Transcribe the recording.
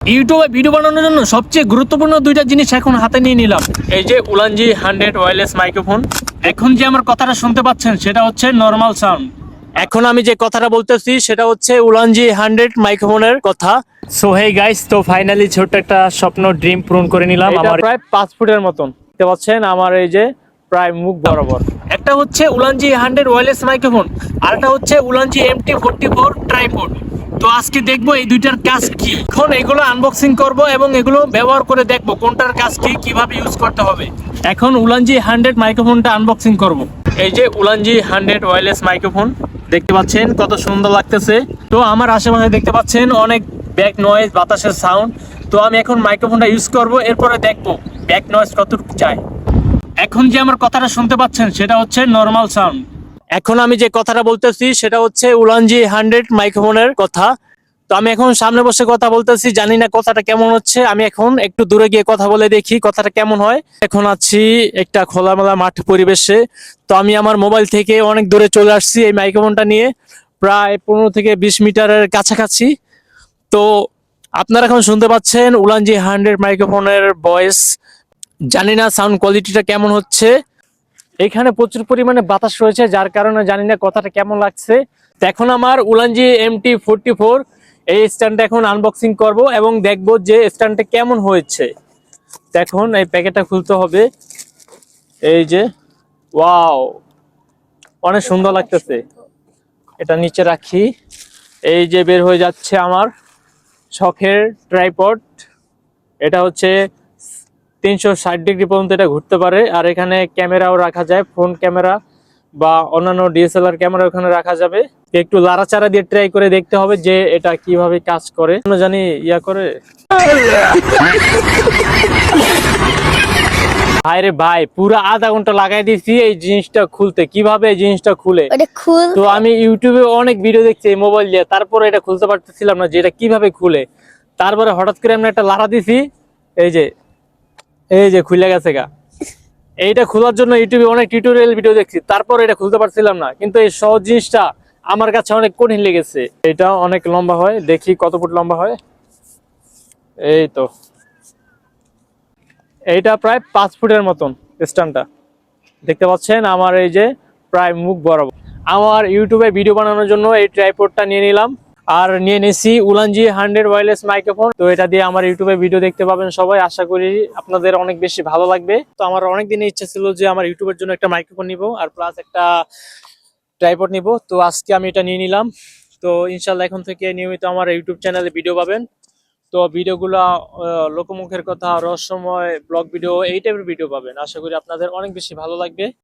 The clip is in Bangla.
ইউটিউবে ভিডিও বানানোর জন্য সবচেয়ে গুরুত্বপূর্ণ দুইটা জিনিস এখন হাতে নিয়ে নিলাম। এই যে উলানজি 100 ওয়্যারলেস মাইক্রোফোন। এখন যে আমার কথাটা শুনতে পাচ্ছেন সেটা হচ্ছে নরমাল সাউন্ড। এখন আমি যে কথাটা বলতেছি সেটা হচ্ছে উলানজি 100 মাইক্রোফোনের কথা। সো হেই গাইস, তো ফাইনালি ছোট্ট একটা স্বপ্ন ড্রিম পূরণ করে নিলাম। আমার প্রায় 5 ফুটের মতন দেখতে পাচ্ছেন, আমার এই যে প্রায় মুখ বরাবর। একটা হচ্ছে উলানজি 100 ওয়্যারলেস মাইক্রোফোন, আর একটা হচ্ছে উলানজি MT44 ট্রাইপড। তো আজকে দেখবো এই দুইটার কাজ কি। এখন এগুলো আনবক্সিং করব এবং এগুলো ব্যবহার করে দেখবো কোনটার কাজ কি, কিভাবে ইউজ করতে হবে। এখন উলানজি 100 মাইক্রোফোনটা আনবক্সিং করব। এই যে উলানজি 100 ওয়্যারলেস মাইক্রোফোন দেখতে পাচ্ছেন কত সুন্দর লাগতেছে। তো আমার আশেপাশে দেখতে পাচ্ছেন অনেক ব্যাক নয়েজ, বাতাসের সাউন্ড। তো আমি এখন মাইক্রোফোনটা ইউজ করব, এরপরে দেখবো ব্যাক নয়েজ কতটুকু যায়। এখন যে আমার কথাটা শুনতে পাচ্ছেন সেটা হচ্ছে নরমাল সাউন্ড। এখন আমি যে কথাটা বলতেছি সেটা হচ্ছে উলানজি 100 মাইক্রোফোনের কথা। তো আমি এখন সামনে বসে কথা বলতেছি, জানি না কথাটা কেমন হচ্ছে। আমি এখন একটু দূরে গিয়ে কথা বলে দেখি কথাটা কেমন হয়। এখন আছি একটা খোলামেলা মাঠ পরিবেশে। তো আমি আমার মোবাইল থেকে অনেক দূরে চলে আসছি এই মাইক্রোফোনটা নিয়ে, প্রায় 15 থেকে 20 মিটারের কাছাকাছি। তো আপনারা এখন শুনতে পাচ্ছেন উলানজি 100 মাইক্রোফোনের ভয়েস। জানি না সাউন্ড কোয়ালিটিটা কেমন হচ্ছে। এখানে প্রচুর পরিমাণে বাতাস রয়েছে, যার কারণে জানি না কথাটা কেমন লাগছে। তো এখন আমার উলানজি MT44 এই স্ট্যান্ডটা এখন আনবক্সিং করব এবং দেখবো যে স্ট্যান্ডটা কেমন হয়েছে। তো এখন এই প্যাকেটটা খুলতে হবে। এই যে ওয়াও, অনেক সুন্দর লাগতেছে। এটা নিচে রাখি। এই যে বের হয়ে যাচ্ছে আমার শখের ট্রাইপড। এটা হচ্ছে 360 ডিগ্রি পর্যন্ত এটা ঘুরতে পারে, আর এখানে ক্যামেরাও রাখা যায়, ফোন ক্যামেরা বা অন্যান্য DSLR ক্যামেরা ওখানে রাখা যাবে। একটু লাড়াচাড়া দিয়ে ট্রাই করে দেখতে হবে যে এটা কিভাবে কাজ করে। জানি ইয়া করে। ভাইরে ভাই, পুরো আধা ঘন্টা লাগাই দিয়েছি এই জিনিসটা খুলতে। কিভাবে এই জিনিসটা খুলে, তো আমি ইউটিউবে অনেক ভিডিও দেখছি মোবাইল দিয়ে, তারপরে এটা খুলতে পারতেছিলাম না যে এটা কিভাবে খুলে। তারপরে হঠাৎ করে আমি একটা লাড়া দিছি, এই যে খুলে গেছে গা। এইটা খোলার জন্য ইউটিউবে অনেক টিউটোরিয়াল ভিডিও দেখছি, তারপর এটা খুলতে পারছিলাম না। কিন্তু এই সহজ জিনিসটা আমার কাছে অনেক কঠিন লেগেছে। এটা অনেক লম্বা হয়, দেখি কত ফুট লম্বা হয়। এই তো এইটা প্রায় 5 ফুটের মতন স্ট্যান্ডটা দেখতে পাচ্ছেন, আমার এই যে প্রায় মুখ বরাবর। আমার ইউটিউবে ভিডিও বানানোর জন্য এই ট্রাইপডটা নিয়ে নিলাম, আর নিয়ে নিয়েছি উলানজি 100 ওয়্যারলেস মাইক্রোফোন। তো এটা দিয়ে আমার ইউটিউবে ভিডিও দেখতে পাবেন সবাই। আশা করি আপনাদের অনেক বেশি ভালো লাগবে। তো আমার অনেক দিনের ইচ্ছা ছিল যে আমার ইউটিউবের জন্য একটা মাইক্রোফোন নিব আর প্লাস একটা ট্রাইপড নিব। তো আজকে আমি এটা নিয়ে নিলাম। তো ইনশাল্লাহ এখন থেকে নিয়মিত আমার ইউটিউব চ্যানেলে ভিডিও পাবেন। তো ভিডিওগুলা লোকমুখের কথা, রহস্যময় ব্লগ ভিডিও, এই টাইপের ভিডিও পাবেন। আশা করি আপনাদের অনেক বেশি ভালো লাগবে।